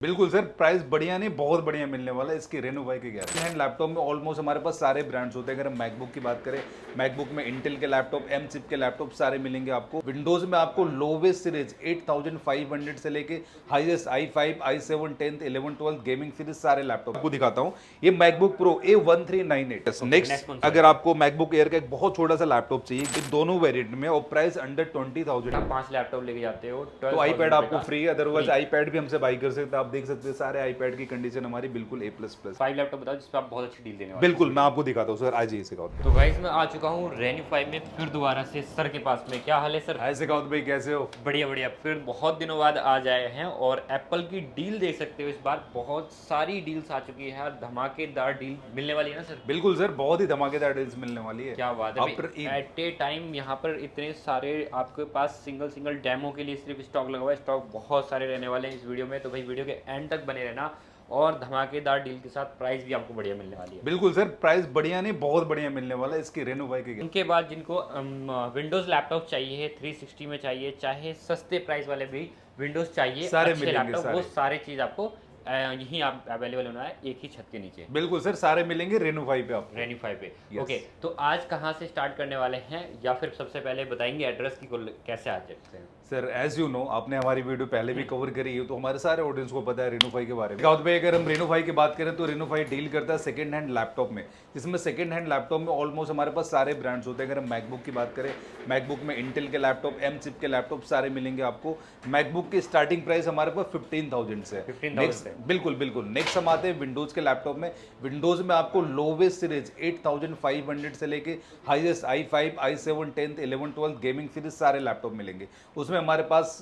बिल्कुल sir, price बढ़िया नहीं बहुत बढ़िया मिलने वाला है इसकी रेनो भाई की गारंटी हैंड लैपटॉप में ऑलमोस्ट हमारे पास सारे ब्रांड्स होते हैं। अगर हम मैकबुक की बात करें, मैकबुक में इंटेल के लैपटॉप, एम चिप के लैपटॉप सारे मिलेंगे आपको। विंडोज में आपको लोवेस्ट सीरीज 8500 से लेके highest i5, i7, 10th, 11, 12 gaming series सारे लैपटॉप आपको दिखाता हूँ। ये मैकबुक प्रो A1398। नेक्स्ट अगर आपको मैकबुक एयर का एक बहुत छोटा सा लैपटॉप चाहिए, ये दोनों वेरिएंट में और प्राइस अंडर 20,000। आप 5 लैपटॉप लेके जाते हो तो आईपैड आपको फ्री है, अदरवाइज आईपैड भी हमसे बाई कर सकते हैं। आप देख सकते हैं सारे आईपैड की कंडीशन हमारी बिल्कुल A++। 5 लैपटॉप बताओ जिस पे आप बहुत अच्छी डील देने वाले बिल्कुल मैं आपको दिखाता हूँ सर, आज ही सिखाओ। हो। तो गाइस मैं आ चुका हूँ रेन्यू 5 में फिर दोबारा से सर के पास में। क्या हाल है सर? हाय सिखाओ भाई, कैसे हो? बढ़िया बढ़िया। फिर बहुत दिनों बाद आज आए हैं और एप्पल की डील देख सकते हो। इस बार बहुत सारी डील्स आ चुकी है, धमाकेदार डील मिलने वाली है ना सर? बिल्कुल सर, बहुत ही धमाकेदार डील्स मिलने वाली है। क्या बात है एट ए टाइम यहाँ पर इतने सारे आपके पास सिंगल डेमो के लिए सिर्फ स्टॉक लगा हुआ है। स्टॉक बहुत सारे रहने वाले हैं इस वीडियो में, तो भाई वीडियो के एंड तक बने रहना। और धमाकेदार डील के साथ प्राइस भी आपको बढ़िया मिलने वाली है। बिल्कुल सर, प्राइस बढ़िया नहीं बहुत बढ़िया मिलने वाला है इसकी रेनो भाई की। उनके बाद जिनको विंडोज लैपटॉप चाहिए 360 में चाहिए, चाहे सस्ते प्राइस वाले भी विंडोज चाहिए, सारे अच्छे मिलेंगे, लैपटॉप, सारे। वो सारे चीज़ आपको यहीं आप अवेलेबल होना है एक ही छत के नीचे। बिल्कुल सर, सारे मिलेंगे रेनो 5 पे आपको। रेन्यू 5 पे। Yes. ओके, तो आज कहाँ से स्टार्ट करने वाले हैं, या फिर सबसे पहले बताएंगे एड्रेस की कैसे आ सकते हैं? सर एज यू नो, आपने हमारी वीडियो पहले भी कवर करी है, तो हमारे सारे ऑडियंस को पता है रेनो 5 के बारे में। भाई अगर हम रेनो 5 की बात करें तो रेनो 5 डील करता है सेकंड हैंड लैपटॉप में, जिसमें सेकंड हैंड लैपटॉप में ऑलमोस्ट हमारे पास सारे ब्रांड्स होते हैं। अगर हम मैकबुक की बात करें, मैकबुक में इंटेल के लैपटॉप, एम चिप के लैपटॉप सारे मिलेंगे आपको। मैकबुक की स्टार्टिंग प्राइस हमारे पास 15,000 से है। 15,000 से। बिल्कुल बिल्कुल। नेक्स्ट हम आते हैं विंडोज के लैपटॉप में। विंडोज में आपको लोवेस्ट सीरीज 8500 से लेके highest i5, i7, 10th, 11, 12 gaming series सारे लैपटॉप मिलेंगे। उसमें हमारे पास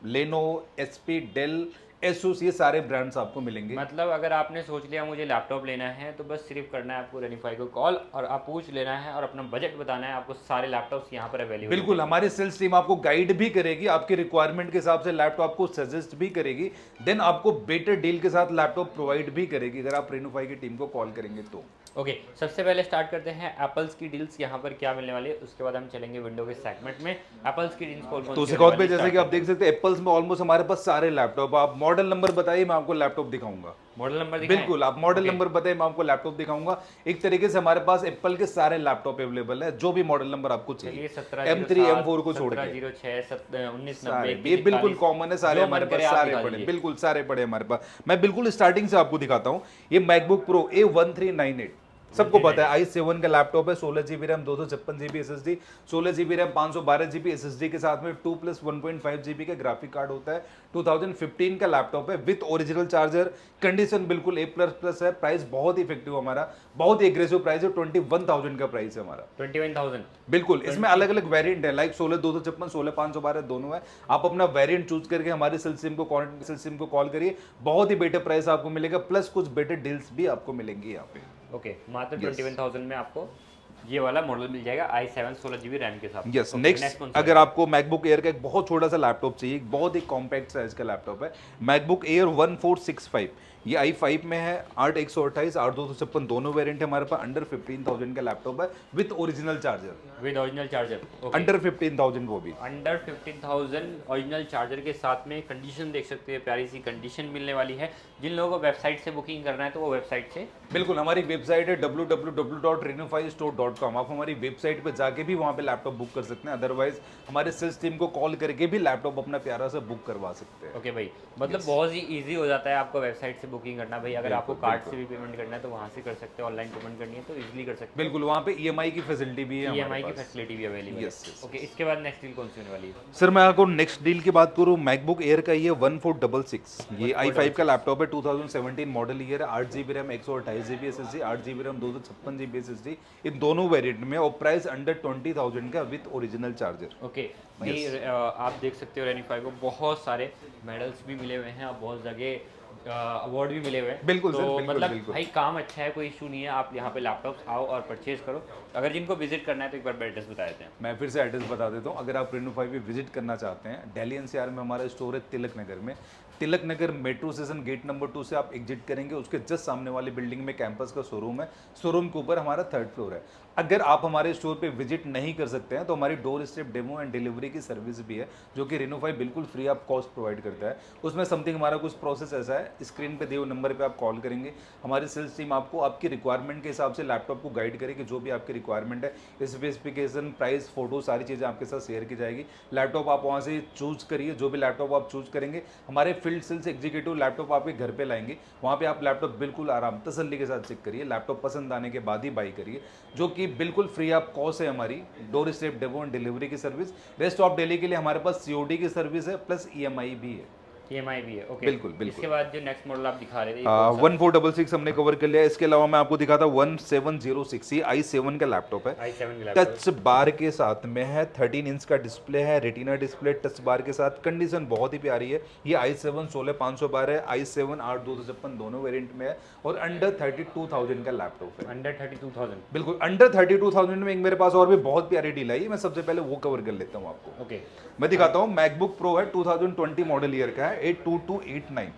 लेनोवो, एचपी, डेल, एसूस ये सारे ब्रांड्स आपको मिलेंगे। मतलब अगर आपने सोच लिया मुझे लैपटॉप लेना है, तो बस सिर्फ करना है आपको रेनिफाई को कॉल और आप पूछ लेना है और अपना बजट बताना है। आपको सारे लैपटॉप्स यहाँ पर अवेलेबल। बिल्कुल, हमारी सेल्स टीम आपको गाइड भी करेगी, आपके रिक्वायरमेंट के हिसाब से लैपटॉप आपको सजेस्ट भी करेगी, देन आपको बेटर डील के साथ लैपटॉप प्रोवाइड भी करेगी अगर आप रेनोफाई की टीम को कॉल करेंगे तो। ओके, सबसे पहले स्टार्ट करते हैं एप्पल्स की डील्स यहाँ पर क्या मिलने वाली है, उसके बाद हम चलेंगे विंडो के सेगमेंट में। एप्पल्स की डील्स तो सिकॉट पे जैसे कि आप देख सकते हैं एप्पल्स में ऑलमोस्ट हमारे पास सारे लैपटॉप। आप मॉडल नंबर बताइए, मैं आपको लैपटॉप दिखाऊंगा। मॉडल नंबर बिल्कुल, आप मॉडल नंबर बताइए, मैं आपको लैपटॉप दिखाऊंगा। एक तरीके से हमारे पास एप्पल के सारे लैपटॉप अवेलेबल है, जो भी मॉडल नंबर आपको चाहिए। M3 M4 को छोड़ के 1706 ये बिल्कुल कॉमन है, सारे हमारे पास सारे पड़े, बिल्कुल सारे पड़े हमारे पास। मैं बिल्कुल स्टार्टिंग से आपको दिखाता हूँ। ये मैकबुक प्रो A1398 सबको पता है, i7 का लैपटॉप है। 16 GB RAM, 256 GB SSD, 16 GB RAM, 512 GB SSD के साथ में 2+1.5 GB का ग्राफिक कार्ड होता है। 2015 का लैपटॉप है विथ ओरिजिनल चार्जर, कंडीशन बिल्कुल A++ है। प्राइस बहुत इफेक्टिव हमारा, बहुत ही एग्रेसिव प्राइस है। 21,000 का प्राइस है हमारा। 21,000 बिल्कुल, इसमें अलग अलग वेरिएंट है, लाइक 16,256, 16,512 दोनों है। आप अपना वेरिएंट चूज करके हमारी सेल्स टीम को कॉल करिए, बहुत ही बेटर प्राइस आपको मिलेगा, प्लस कुछ बेटर डील्स भी आपको मिलेंगी यहाँ पे। ओके, मात्र 21,000 में आपको ये वाला मॉडल मिल जाएगा i7 16 GB रैम के साथ। यस, नेक्स्ट अगर आपको मैकबुक एयर का एक बहुत छोटा सा लैपटॉप चाहिए, बहुत ही कॉम्पैक्ट साइज का लैपटॉप है, मैकबुक एयर 1465। ये i5 में है, 8/128, 8/256 दोनों वेरिएंट है हमारे पास। अंडर 15,000 का लैपटॉप है with original charger. With original charger under 15,000 वो भी। अंडर 15,000 ओरिजिनल चार्जर के साथ में कंडीशन देख सकते हैं, प्यारी सी कंडीशन मिलने वाली है। जिन लोगों को वेबसाइट से बुकिंग करना है तो वो वेबसाइट से, बिल्कुल, हमारी वेबसाइट है www.renofy-store.com। आप हमारी वेबसाइट पे जाके भी वहाँ पे लैपटॉप बुक कर सकते हैं, अदरवाइज हमारे सेल्स टीम को कॉल करके भी लैपटॉप अपना प्यारा सा बुक करवा सकते हैं। ओके भाई, मतलब बहुत ही इजी हो जाता है आपको वेबसाइट से बुकिंग करना। भाई अगर आपको कार्ड से भी पेमेंट करना है तो वहाँ से कर सकते हैं, ऑनलाइन पेमेंट करनी है तो इजीली कर सकते हैं। बिल्कुल, वहाँ पे EMI की फैसिलिटी भी है, EMI की फैसिलिटी भी अवेलेबल है। ओके, इसके बाद नेक्स्ट डील कौन सी होने वाली है सर? मैं आपको नेक्स्ट डील की बात करूँ, मैकबुक एयर का ये 1466, ये i5 का लैपटॉप है, 2017 मॉडल ईयर है। 8 GB RAM, 128 GB SSD, 8 GB RAM, 256 GB SSD, इन दोनों वेरिएंट में, और प्राइस अंडर 20,000 का विथ ओरिजिनल चार्जर। ओके, आप देख सकते हो रेनिफाई को बहुत सारे मेडल्स भी मिले हुए हैं और बहुत जगह अवार्ड भी मिले हुए हैं। बिल्कुल तो सर, बिल्कुल, मतलब बिल्कुल। भाई काम अच्छा है, कोई इशू नहीं है। आप यहाँ पे लैपटॉप्स आओ और परचेज करो। अगर जिनको विजिट करना है तो एक बार एड्रेस बता देते हैं। मैं फिर से एड्रेस बता देता हूँ। अगर आप रेनो 5 पे विजिट करना चाहते हैं, दिल्ली NCR में हमारा स्टोर है तिलक नगर में। Tilak Nagar metro station gate number 2 से आप एग्जिट करेंगे, उसके जस्ट सामने वाली बिल्डिंग में कैंपस का शोरूम है। शोरूम के ऊपर हमारा 3rd फ्लोर है। अगर आप हमारे स्टोर पे विजिट नहीं कर सकते हैं तो हमारी door step demo and delivery की सर्विस भी है, जो कि रेनोफाई बिल्कुल फ्री ऑफ कॉस्ट प्रोवाइड करता है। उसमें समथिंग हमारा कुछ प्रोसेस ऐसा है, स्क्रीन पे दिए हुए नंबर पे आप कॉल करेंगे, हमारी सेल्स टीम आपको आपकी रिक्वायरमेंट के हिसाब से लैपटॉप को गाइड करेगी। जो भी आपकी रिक्वायरमेंट है, स्पेसिफिकेशन, प्राइस, फोटो, सारी चीज़ें आपके साथ शेयर की जाएगी। लैपटॉप आप वहाँ से चूज करिए, जो भी लैपटॉप आप चूज करेंगे हमारे फील्ड सेल्स एग्जीक्यूटिव लैपटॉप आपके घर पे लाएंगे। वहाँ पे आप लैपटॉप बिल्कुल आराम तसल्ली के साथ चेक करिए, लैपटॉप पसंद आने के बाद ही बाई करिए, जो कि बिल्कुल फ्री ऑफ कॉस्ट है। हमारी door step demo and delivery की सर्विस, रेस्ट ऑफ डेली के लिए हमारे पास COD की सर्विस है, प्लस EMI भी है। EMI भी है, ओके। बिल्कुल, बिल्कुल। इसके बाद जो नेक्स्ट मॉडल आप दिखा रहे थे 1466 हमने कवर कर लिया। इसके अलावा मैं आपको दिखाता हूँ 1706, ये i7 का लैपटॉप है। i7 के लैपटॉप टच बार के साथ में है, 13 इंच का डिस्प्ले है, रेटिना डिस्प्ले, टच बार के साथ, कंडीशन बहुत ही प्यारी है। ये i7 16512 है, i7 8256 दोनों वेरिएंट में है और अंडर 32,000 का लैपटॉप है। अंडर 32,000, बिल्कुल अंडर 32,000 में एक मेरे पास और भी बहुत प्यारी डील आई है, मैं सबसे पहले वो कवर कर लेता हूँ आपको। ओके। मैं दिखाता हूँ, मैकबुक प्रो है, 2020 मॉडल ईयर का है, 82289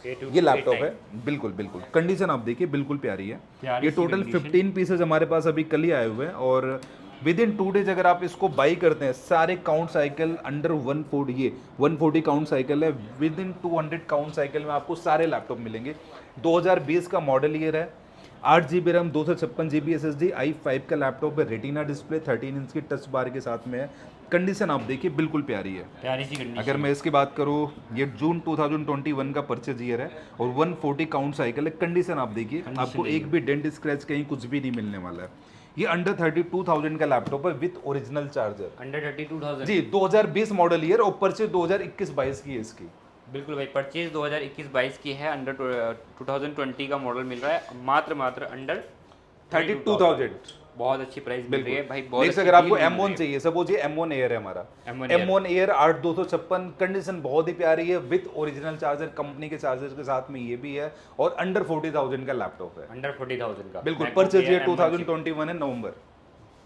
A2 ये लैपटॉप है। बिल्कुल बिल्कुल, कंडीशन आप देखिए बिल्कुल प्यारी है। ये टोटल 15 पीसेज हमारे पास अभी कल ही आए हुए हैं और विद इन 2 डेज अगर आप इसको बाई करते हैं, सारे काउंट साइकिल अंडर 140, ये 140 काउंट साइकिल है, विद इन 200 काउंट साइकिल में आपको सारे लैपटॉप मिलेंगे। 2020 का मॉडल ईयर है, 8 GB RAM, 256 GB SSD, i5 का लैपटॉप है, रेटिना डिस्प्ले, 13 इंच की टच बार के साथ में है। कंडीशन आप देखिए बिल्कुल प्यारी है, प्यारी सी कंडीशन। अगर मैं इसकी बात करूँ, ये जून 2021 का परचेज ईयर है और 140 काउंट साइकिल है। कंडीशन आप देखिए, आपको एक भी डेंट स्क्रैच कहीं कुछ भी नहीं मिलने वाला है। ये अंडर 32,000 का लैपटॉप है विद ओरिजिनल चार्जर। अंडर 32,000 जी, 2020 मॉडल ईयर और परचेज 2021-22 की है इसकी। बिल्कुल भाई, परचेज 2021-22 की है, अंडर 2020 का मॉडल मिल रहा है, मात्र अंडर 32,000। बहुत अच्छी प्राइस मिल रही है भाई। बहुत नेक्स्ट अच्छी अगर आपको deal मिल M1 रही है। चाहिए, सपोज ये M1 एयर है हमारा, M1 Air। M1 air 8256, condition बहुत ही प्यारी है विद ओरिजिनल चार्जर, कंपनी के चार्जर के साथ में ये भी है और अंडर 40,000 का लैपटॉप है। अंडर 40,000 का बिल्कुल, MacBook purchase Air year M1 chip। 2021 है, नवंबर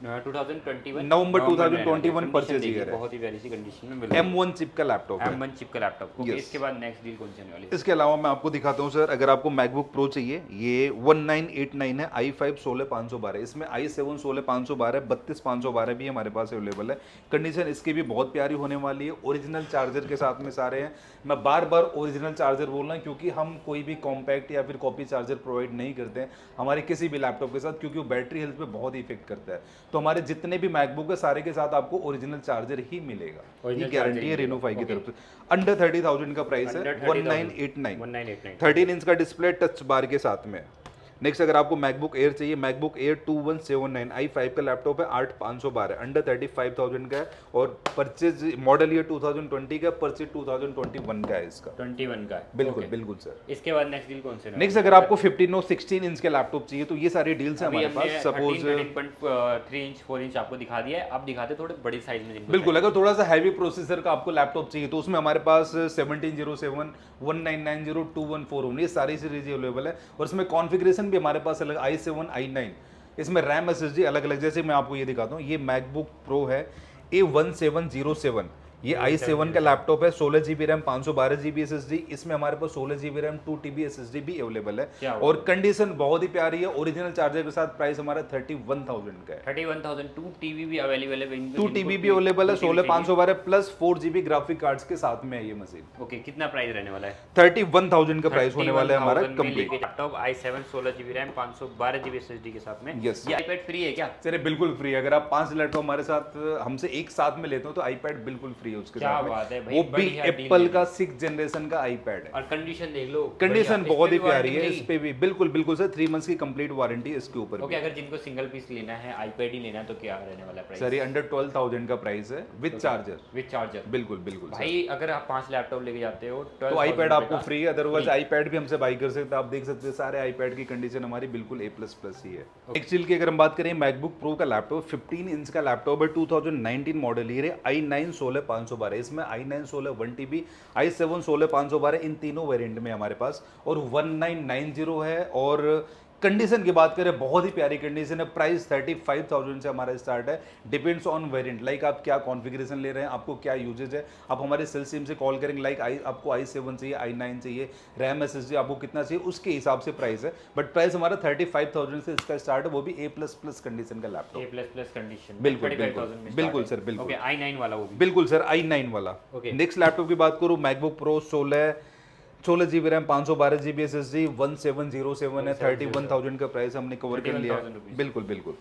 2021 नवंबर में 2021 condition परचेज देखिए, ईयर है। बहुत ही प्यारी सी कंडीशन में मिल रहा है। M1 चिप का लैपटॉप है। M1 चिप का लैपटॉप। Okay, Yes। इसके बाद नेक्स्ट डील कौन सी आने वाली है? इसके अलावा मैं आपको दिखाता हूँ सर, अगर आपको मैकबुक प्रो चाहिए, ये 1989 है, i5 16512, इसमें i7 16512, 32512 भी हमारे पास अवेलेबल है। कंडीशन इसकी भी बहुत प्यारी होने वाली है, ओरिजिनल चार्जर के साथ में सारे हैं। मैं बार बार ओरिजिनल चार्जर बोल रहा हूँ क्योंकि हम कोई भी कॉम्पैक्ट या फिर कॉपी चार्जर प्रोवाइड नहीं करते हैं हमारे किसी भी लैपटॉप के साथ, क्योंकि वो बैटरी हेल्थ पे बहुत इफेक्ट करता है। तो हमारे जितने भी मैकबुक है सारे के साथ आपको ओरिजिनल चार्जर ही मिलेगा, ये Original गारंटी charger है ही रेनोफाई की मिलेगा। तरफ से। अंडर 30,000 का प्राइस है, Under 30,000 1989, 1989 13 इंच का डिस्प्ले, टच बार के साथ में। नेक्स्ट अगर आपको मैकबुक एयर चाहिए, मैकबुक एयर 2179, i5 का लैपटॉप है, 8512, अंडर 35,000 का है और परचेज मॉडल ईयर 2020 का, परचेज 2021 का है इसका। 21 का है। बिल्कुल Okay। बिल्कुल सर। इसके बाद नेक्स्ट डील कौन से? नेक्स्ट अगर आपको 15 और 16 इंच के लैपटॉप चाहिए तो ये सारी डील्स है हमारे पास। सपोज 13.3 इंच 4 इंच आपको दिखा दिया है, अब दिखाते थोड़े बड़े साइज में जिनको बिल्कुल, अगर थोड़ा सा हैवी प्रोसेसर का आपको लैपटॉप चाहिए तो उसमें हमारे पास 1707, 1990, 214 ये सारी सीरीज अवेलेबल है और इसमें कॉन्फ़िगरेशन भी हमारे पास अलग, i7, i9, इसमें रैम SSD अलग अलग। जैसे मैं आपको ये दिखाता हूँ, ये मैकबुक प्रो है A1707, ये i7 का लैपटॉप है, 16 GB रैम, 512 GB SSD, इसमें हमारे पास 16 GB रैम, 2 TB SSD भी अवेलेबल है और कंडीशन बहुत ही प्यारी है। ओरिजिनल चार्जर के साथ प्राइस हमारा 31,000 का है। 31,000, 2 TB भी अवेलेबल है। 2 TB भी अवेलेबल है, 16512 प्लस 4 GB ग्राफिक कार्ड्स के साथ में है ये मशीन। ओके, कितना प्राइस रहने वाला है? 31,000 का प्राइस होने वाला है हमारा complete. Laptop i7 16 GB RAM, 512 GB SSD के साथ में। Yes। ये iPad फ्री है क्या? सर बिल्कुल फ्री है, अगर आप 5 लैपटॉप हमारे साथ हमसे एक साथ में लेते हो तो iPad बिल्कुल फ्री है उसके क्या साथ में। बात है भाई, वो भी बढ़िया deal एप्पल है। का 6th जनरेशन का iPad है और कंडीशन देख लो, कंडीशन बढ़िया। बहुत ही इस पे भी प्यारी है, वारंटी इस पे भी बिल्कुल बिल्कुल सर 3 मंथ्स की कंप्लीट वारंटी है इसके ऊपर ओके, भी। अगर जिनको सिंगल पीस लेना है, iPad ही लेना है, तो क्या रहने वाला प्राइस? सर ये अंडर 12,000 का प्राइस है विद चार्जर। With charger. बिल्कुल बिल्कुल सर। भाई अगर आप 5 लैपटॉप लेके जाते हो तो iPad आपको फ्री है, अदरवाइज iPad भी हमसे बाई कर सकते हैं। आप देख सकते हैं सारे iPad की कंडीशन हमारी बिल्कुल A++ ही है। एक्चुअली की अगर हम बात करें, मैकबुक प्रो का लैपटॉप 15 इंच का लैपटॉप है, 2019 मॉडल ईयर है, i9 16512, इसमें i9 16 1 TB, i7 16512, इन तीनों वेरिएंट में हमारे पास, और 1990 है और कंडीशन की बात करें बहुत ही प्यारी कंडीशन है। प्राइस 35,000 से हमारा स्टार्ट है। डिपेंड्स ऑन वेरिएंट, लाइक आप क्या कॉन्फ़िगरेशन ले रहे हैं, आपको क्या यूजेज है। आप हमारे सेल्स टीम से कॉल करेंगे, लाइक आपको i7 चाहिए, i9 चाहिए, रैम SSD आपको कितना चाहिए, उसके हिसाब से प्राइस है। बट प्राइस हमारा 35,000 से इसका स्टार्ट है, वो भी A++ कंडीशन का लैपटॉप। A++ कंडीशन, बिल्कुल 35,000 में बिल्कुल start सर, है। बिल्कुल ओके, i9 वाला वो भी। बिल्कुल सर, i9 वाला। ओके। नेक्स्ट लैपटॉप की बात करूँ, MacBook pro 16 GB RAM, 512 GB SSD, 1707 है, 31,000 का प्राइस हमने कवर कर लिया। 31,000 रुपीस। बिल्कुल बिल्कुल।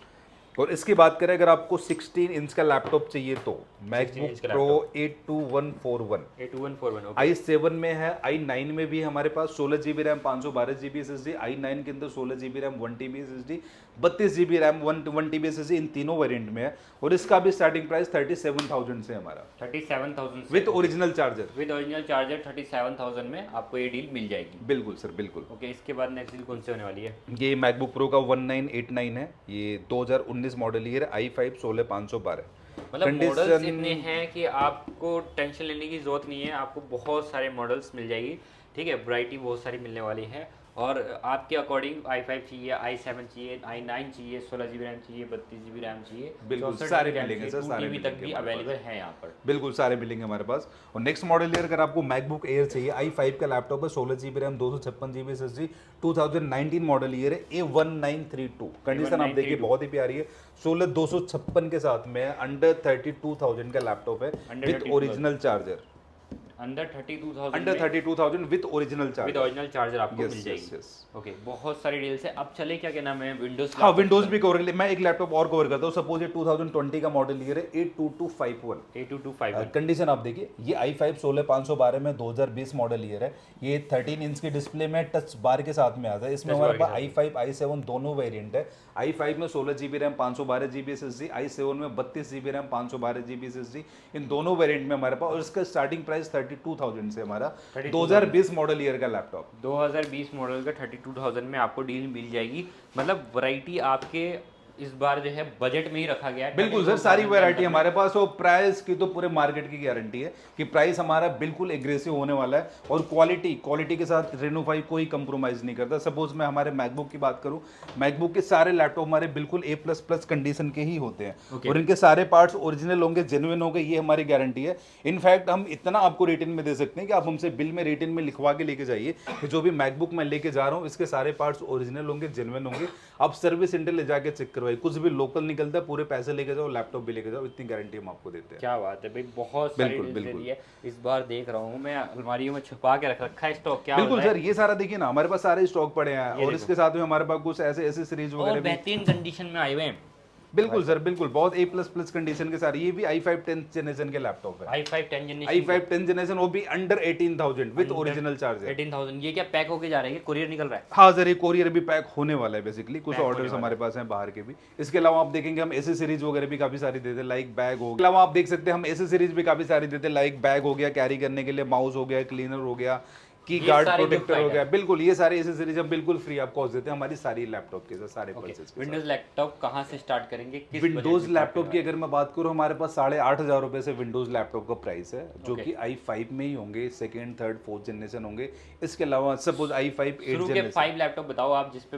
और इसकी बात करें, अगर आपको 16 इंच का लैपटॉप चाहिए तो 16 मैकबुक इंच का pro laptop. 82141 A2141, okay. i7 में है, i9 में भी है हमारे पास। 16 GB RAM, 512 GB SSD, i9 के अंदर 16 GB RAM, 1 TB SSD, 32 GB RAM, 1 TB SSD, इन तीनों वेरिएंट में है। और इसका भी स्टार्टिंग प्राइस 37,000 से हमारा, 37,000 with original charger. With original charger 37,000 में आपको ये डील मिल जाएगी। बिल्कुल सर, बिल्कुल। ओके, इसके बाद नेक्स्ट डील कौन से होने वाली है? ये मैकबुक प्रो का 1989 है, ये 2019 मॉडल ईयर, i5 16512। मतलब मॉडल्स इतने हैं कि आपको टेंशन लेने की जरूरत नहीं है, आपको बहुत सारे मॉडल्स मिल जाएगी। ठीक है, वैरायटी बहुत सारी मिलने वाली है। और आपके अकॉर्डिंग i5 चाहिए, i7 चाहिए, i9 चाहिए, 16 GB रैम चाहिए, 32 GB रैम चाहिए, बिल्कुल 64 सारे GB रैम मिलेंगे चाहिए, सर, सारे 2 TB तक मिलेंगे भी हमारे अवेलेबल है यहाँ पर। बिल्कुल सारे मिलेंगे हमारे पास। और नेक्स्ट मॉडल ईयर अगर आपको मैकबुक एयर चाहिए, i5 का लैपटॉप है, 16 GB RAM, 256 GB SSD, 2019 model year है, A1932। कंडीशन आप देखिए बहुत ही प्यारी है। 16,256 के साथ में अंडर 32,000 का लैपटॉप है, Under with 32,000 original charger. Under 32,000 under 32,000 with original with charger. Original charger आपको Yes, मिल yes, जाएगी। yes. ओके, बहुत सारी डील्स है। अब चले क्या नाम है, विंडोज। हाँ, विंडोज भी कवर कर लिया। मैं एक लैपटॉप और कवर करता हूँ। सपोज ये 2020 का मॉडल ईयर है, 82251। A2251। कंडीशन आप देखिए, ये i5 16512 में 2020 मॉडल ईयर है। ये 13 इंच की डिस्प्ले में टच बार के साथ में आता है। इसमें हमारे पास i5 i7 दोनों वेरिएंट है। i5 में 16 GB RAM, 512 GB SSD, i7 में 32 GB रैम, 512 GB SSD, इन दोनों वेरिएंट में हमारे पास। और इसका स्टार्टिंग प्राइस 32,000 से हमारा 2020 मॉडल ईयर का लैपटॉप। 2020 मॉडल का 32,000 में आपको डील मिल जाएगी। मतलब वैरायटी आपके इस बार जो है बजट में ही रखा गया है। बिल्कुल सर, सारी वैरायटी हमारे पास। और प्राइस की तो पूरे मार्केट की गारंटी है कि प्राइस हमारा बिल्कुल एग्रेसिव होने वाला है। और क्वालिटी के साथ रेनो 5 कोई कंप्रोमाइज नहीं करता। सपोज मैं हमारे मैकबुक की बात करूं, मैकबुक के सारे लैपटॉप हमारे बिल्कुल A++ कंडीशन के ही होते हैं। और इनके सारे पार्ट्स ओरिजिनल होंगे, जेन्युइन होंगे, ये हमारी गारंटी है। इनफैक्ट हम इतना आपको रेटिन में दे सकते हैं कि आप हमसे बिल में रेटिन में लिखवा के लेके जाइए कि जो भी मैकबुक मैं लेके जा रहा हूँ, इसके सारे पार्ट्स ओरिजिनल होंगे, जेन्युइन होंगे। आप सर्विस सेंटर ले जाके चेक करवाइए, कुछ भी लोकल निकलता है, पूरे पैसे लेके जाओ, लैपटॉप भी लेके जाओ, इतनी गारंटी हम आपको देते हैं। क्या बात है भाई, बहुत सारी बिल्कुल, डील्स दे बिल्कुल। दी है। इस बार देख रहा हूँ मैं, अलमारियों में छुपा के रख रखा है स्टॉक। क्या बिल्कुल होता है? सर, ये सारा देखिए ना, हमारे पास सारे स्टॉक पड़े हैं। और इसके साथ में हमारे पास कुछ ऐसे ऐसे सीरीज और वगैरह भी। बेहतरीन कंडीशन में आए हुए हैं। बिल्कुल सर, बिल्कुल बहुत A++ कंडीशन के साथ। ये भी i5 10th जनरेशन के लैपटॉप है। i5 10 generation, i5 10th generation, वो भी अंडर 18,000 विद ओरिजिनल चार्जर। 18,000। ये क्या पैक होके जा रहे हैं, कुरियर निकल रहा है? हाँ सर, ये कोरियर भी पैक होने वाला है। बेसिकली कुछ पैक होने ऑर्डर्स वाला हमारे पास हैं बाहर के भी। इसके अलावा आप देखेंगे हम ऐसे सीरीज वगैरह भी काफी सारी देते हैं, लाइक बैग हो गया। अलावा आप देख सकते हैं हम ऐसे सीरीज भी काफी सारी देते हैं, लाइक बैग हो गया कैरी करने के लिए, माउस हो गया, क्लीनर हो गया, की ये गार्ड सारे प्रोटेक्टर gift हो गया। item। बिल्कुल, ये सारे ऐसे सीरीज हम बिल्कुल फ्री ऑफ कॉस्ट देते हैं हमारी सारी लैपटॉप के साथ, सारे परचेज के साथ। विंडोज लैपटॉप कहाँ से स्टार्ट करेंगे, किस विंडोज लैपटॉप की अगर मैं बात करूं, हमारे पास 8,500 रुपए से विंडोज लैपटॉप का प्राइस है, जो कि i5 में ही होंगे, 2nd, 3rd, 4th जनरेशन होंगे। इसके अलावा सपोज i5 8 जनरेशन। 5 लैपटॉप बताओ आप, जिस पे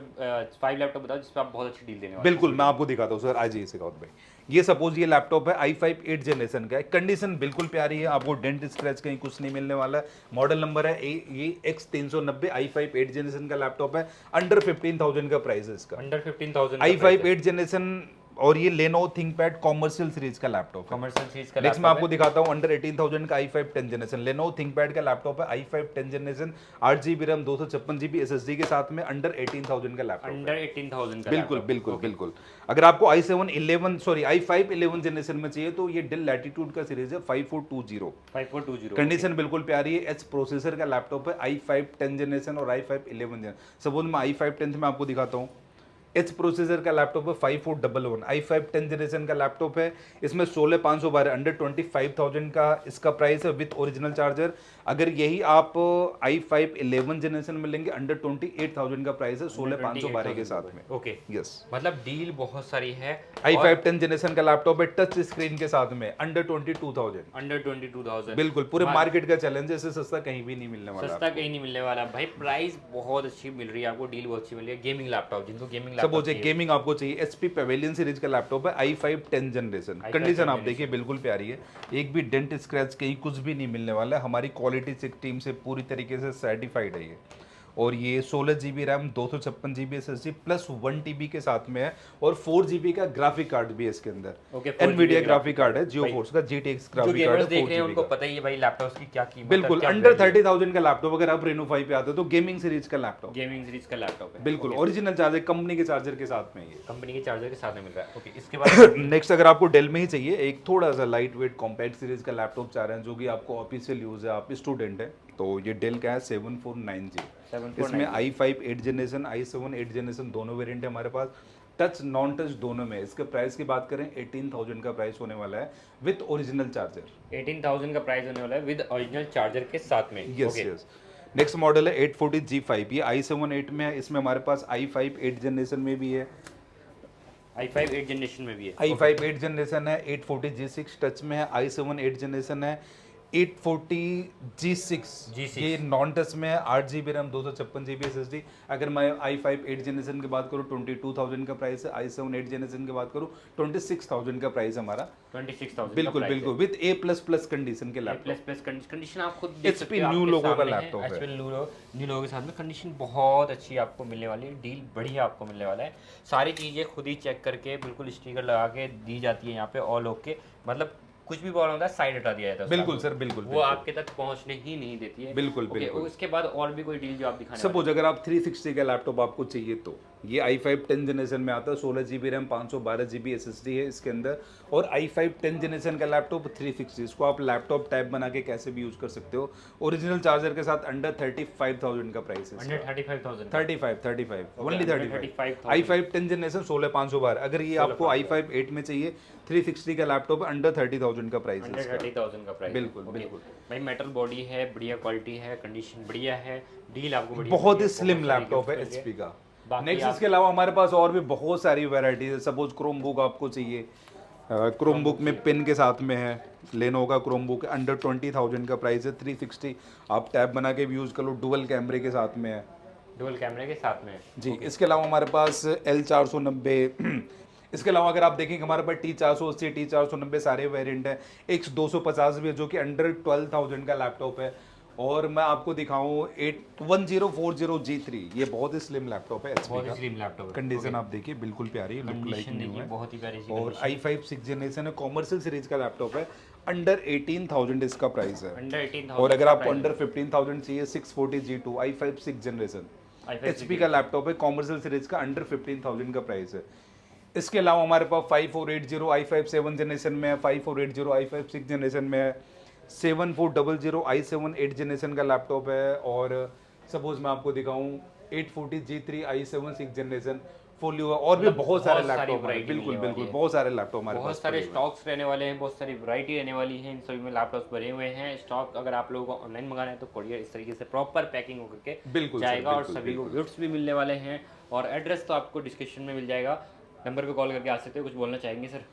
5 लैपटॉप बताओ जिस पे आप बहुत अच्छी डील देने वाले बिल्कुल, मैं आपको दिखाता हूँ सर, आज ही सिखाओ भाई। ये सपोज ये लैपटॉप है, i5 8 जनरेशन का है। कंडीशन बिल्कुल प्यारी है, आपको डेंट स्क्रैच कहीं कुछ नहीं मिलने वाला है। मॉडल नंबर है ये X390, i5 8 जनरेशन का लैपटॉप है। अंडर 15,000 का प्राइस है इसका। Under 15,000 i5 8 generation. और ये Lenovo ThinkPad कॉमर्शियल सीरीज का लैपटॉप है। कमर्शियल सीरीज का नेक्स्ट मैं आपको दिखाता हूँ अंडर 18,000 का i5 10 जनरेशन Lenovo ThinkPad का लैपटॉप है। i5 10 generation 8 GB RAM, 256 GB SSD के साथ में अंडर 18,000 का लैपटॉप। अंडर 18,000 का बिल्कुल बिल्कुल बिल्कुल। अगर आपको i5 11 जनरेशन में चाहिए तो ये डेल लैटिट्यूड का सीरीज है 5420। कंडीशन बिल्कुल प्यारी है, एच प्रोसेसर का लैपटॉप है। i5 10 जनरेशन और i5 11 जनरेशन। सपोज मैं i5 10 में आपको दिखाता हूँ, एच प्रोसेसर का लैपटॉप है, 5411 i5 10 जनरेशन का लैपटॉप है। इसमें 16512 अंडर 25,000 का इसका प्राइस है विथ ओरिजिनल चार्जर। अगर यही आप i5 11 जनरेशन में लेंगे अंडर 28,000 का प्राइस है 16512 के साथ में। ओके, यस, मतलब डील बहुत सारी है। i5 10 जनरेशन का लैपटॉप है टच स्क्रीन के साथ में अंडर 22,000। अंडर 22,000 बिल्कुल, पूरे मार्केट का चैलेंज है, इससे सस्ता कहीं भी नहीं मिलने वाला। सस्ता कहीं नहीं मिलने वाला भाई। प्राइस बहुत अच्छी मिल रही है आपको, डील बहुत अच्छी मिल रही है। गेमिंग लैपटॉप, जिनको गेमिंग सब मुझे गेमिंग आपको चाहिए, एचपी पेवेलियन सीरीज का लैपटॉप है i5 10 जनरेशन। कंडीशन आप देखिए बिल्कुल प्यारी है, एक भी डेंट स्क्रैच कहीं कुछ भी नहीं मिलने वाला है। हमारी क्वालिटी चेक टीम से पूरी तरीके से सर्टिफाइड है ये। और ये 16 GB RAM 256 GB SSD plus 1 TB के साथ में है और 4 GB का ग्राफिक कार्ड भी है इसके अंदर। ओके, एनवीडिया ग्राफिक कार्ड है, जियो फोर्स का GTX जो ग्राफिक कार्ड गेमर्स है, देख 4 रहे हैं GB उनको का। पता ही है भाई लैपटॉप्स की क्या कीमत बिल्कुल, अंडर 30,000 का लैपटॉप अगर आप रेनो 5 पे आते हो तो गेमिंग सीरीज का लैपटॉप, गेमिंग सीरीज का लैपटॉप है। बिल्कुल ओरिजिनल चार्जर, कंपनी के चार्जर के साथ में ये। कंपनी के चार्जर के साथ में मिल रहा है। ओके, इसके बाद नेक्स्ट अगर आपको डेल में ही चाहिए एक थोड़ा सा लाइट वेट कॉम्पैक्ट सीरीज का लैपटॉप चाह रहे हैं जो कि आपको ऑफिशियल यूज है, आप स्टूडेंट हैं, तो ये डेल का है 7490। इसमें i5 8 जनरेशन i7 8 जनरेशन दोनों वेरिएंट है हमारे पास, टच नॉन टच दोनों में। इसके प्राइस की बात करें 18,000 का प्राइस होने वाला है विद ओरिजिनल चार्जर। 18,000 का प्राइस होने वाला है विद ओरिजिनल चार्जर के साथ में। Yes yes. नेक्स्ट मॉडल है 840G5, ये i7 8 में है। इसमें हमारे पास i5 8 जनरेशन में भी है, i5 8 जनरेशन में भी है। i5 8 जनरेशन है, 840G6 टच में है, i7 8 जनरेशन है, 840G6 ये नॉन टच में है, 8 GB रैम 256 GB SSD। अगर मैं i5 8 जनरेशन की बात करूँ 22,000 का प्राइस है, i7 8 जनरेशन की बात करूँ 26,000 का प्राइस है हमारा। 26,000 बिल्कुल बिल्कुल विद A++ कंडीशन के लैपटॉप। प्लस कंडीशन आप खुद देख सकते हो, न्यू आपके लोगो का सामने है। लैपटॉप है। HP न्यू लोगो के साथ में कंडीशन बहुत अच्छी आपको मिलने वाली है, डील बढ़िया आपको मिलने वाला है। सारी चीज़ें खुद ही चेक करके बिल्कुल स्टिकर लगा के दी जाती है यहाँ पे ऑल ओके, मतलब कुछ भी प्रॉब्लम होता है साइड हटा दिया जाता है। बिल्कुल सर, बिल्कुल वो आपके तक पहुंचने ही नहीं देती है। बिल्कुल ओके, बिल्कुल। उसके बाद और भी कोई डील जो आप दिखाने सपोज अगर आप 360 का लैपटॉप आपको चाहिए तो ये i5 10 जनरेशन में आता है, 16 GB रैम 512 GB SSD है इसके अंदर। और i5 10 जनरेशन का लैपटॉप 360, इसको आप लैपटॉप टैब बना के कैसे भी यूज कर सकते हो। ओरिजिनल चार्जर के साथ अंडर 35,000 का प्राइस है। Under 35,000 35 only 35। 35,000 i5 10 generation 16512। अगर ये आपको i5 8 में चाहिए 360 का लैपटॉप अंडर 30,000 का प्राइस है अंडर इसका। 30,000 का प्राइस। बिल्कुल बिल्कुल भाई मेटल बॉडी है, बढ़िया क्वालिटी है, कंडीशन बढ़िया है, डील आपको बढ़िया बहुत ही मिली है, स्लिम बहुत सारी लैपटॉप है गिफ्ट्स HP का। बाकी नेक्स्ट आप- इसके अलावा हमारे पास और भी बहुत सारी वैरायटीज है। सपोज क्रोमबुक आपको चाहिए, क्रोमबुक में पिन के साथ में है, लेनोवो का क्रोमबुक अंडर 20,000 का प्राइस है। 360 आप टैब बना के भी यूज कर लो, डुअल कैमरे के साथ में है डुअल कैमरे के साथ में। जी। इसके अलावा हमारे पास L490 इसके अलावा अगर आप देखेंगे हमारे पास T480 T490 सारे वेरिएंट है। X250 भी है जो कि अंडर 12,000 का लैपटॉप है। और मैं आपको दिखाऊं 1040G3, ये बहुत ही स्लिम लैपटॉप है बहुत HP ही का। स्लिम लैपटॉप है। कंडीशन आप देखिए बिल्कुल प्यारी है, लुक लाइक कंडीशन न्यू देखिए है। बहुत ही प्यारी सी और i5 6 जनरेशन है, कॉमर्शियल सीरीज का लैपटॉप है, अंडर 18,000 इसका प्राइस है। अंडर 18,000 और अगर आपको अंडर 15,000 चाहिए 640G2 i5 6 जनरेशन HP का लैपटॉप है, कॉमर्शियल सीरीज का अंडर 15,000 का प्राइस है। इसके अलावा हमारे पास 5480 i5 7 जनरेशन में है, 5480 i5 6 जनरेशन में है, 7400 i7 8 जनरेशन का लैपटॉप है। और सपोज मैं आपको दिखाऊं 840G3 i7 6 जनरेशन फुल हुआ, और भी बहुत सारे लैपटॉप हैं। बिल्कुल बिल्कुल बहुत सारे लैपटॉप हमारे पास बहुत सारे स्टॉक्स रहने वाले हैं, बहुत सारी वैरायटी रहने वाली है। इन सभी में लैपटॉप्स भरे हुए हैं। स्टॉक अगर आप लोगों को ऑनलाइन मंगाना है तो कोरियर इस तरीके से प्रॉपर पैकिंग होकर के बिल्कुल सर, जाएगा और बिल्कुल, सभी को गिफ्ट्स भी मिलने वाले हैं। और एड्रेस तो आपको डिस्क्रिप्शन में मिल जाएगा, नंबर पे कॉल करके आ सकते हो। कुछ बोलना चाहेंगे सर?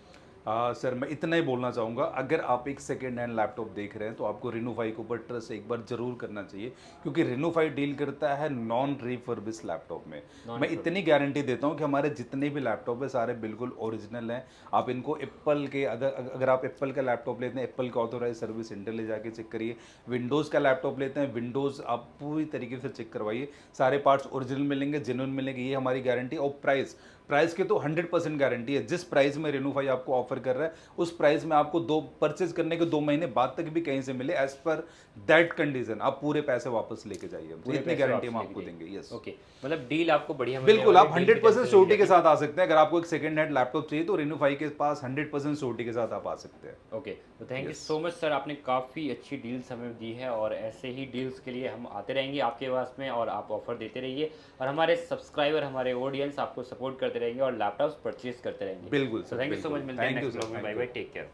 सर मैं इतना ही बोलना चाहूँगा, अगर आप एक सेकेंड हैंड लैपटॉप देख रहे हैं तो आपको रेनोफाई के ऊपर ट्रस्ट एक बार जरूर करना चाहिए, क्योंकि रेनोफाई डील करता है नॉन रिफर्बिश लैपटॉप में। मैं इतनी गारंटी देता हूँ कि हमारे जितने भी लैपटॉप है सारे बिल्कुल ओरिजिनल हैं। आप इनको एप्पल के अगर आप एप्पल का लैपटॉप लेते हैं, एप्पल का ऑथोराइज सर्विस सेंटर ले जाके चेक करिए। विंडोज़ का लैपटॉप लेते हैं, विंडोज़ आप पूरी तरीके से चेक करवाइए, सारे पार्ट्स ओरिजिनल मिलेंगे, जेन्युइन मिलेंगे, ये हमारी गारंटी। और प्राइस की तो 100% गारंटी है। जिस प्राइस में रेनोफाई आपको ऑफर कर रहा है, उस प्राइस में आपको दो परचेज करने के 2 महीने बाद तक भी कहीं से मिले, एज पर दैट कंडीशन आप पूरे पैसे वापस लेके जाइए। पूरे इतनी पैसे गारंटी वापस हम लेके आपको जाइए। देंगे। यस, ओके, मतलब डील आपको बढ़िया मिलने बिल्कुल। वाली आप है, डील की 100% टेंशन श्योरिटी नहीं के साथ आ सकते हैं। अगर आपको एक सेकंड हैंड लैपटॉप चाहिए तो रेनोफाई के पास 100% श्योरिटी के साथ आप आ सकते हैं। ओके, तो thank you Yes. So much sir, आपने काफ़ी अच्छी डील्स हमें दी है और ऐसे ही डील्स के लिए हम आते रहेंगे आपके पास में और आप ऑफर देते रहिए और हमारे सब्सक्राइबर, हमारे ऑडियंस आपको सपोर्ट करते रहेंगे और लैपटॉप्स परचेज करते रहेंगे। बिल्कुल तो sir, thank you so much, बिल्कुल। मिलते हैं thank you next sir, blog में। Thank bye you. Bye, take care.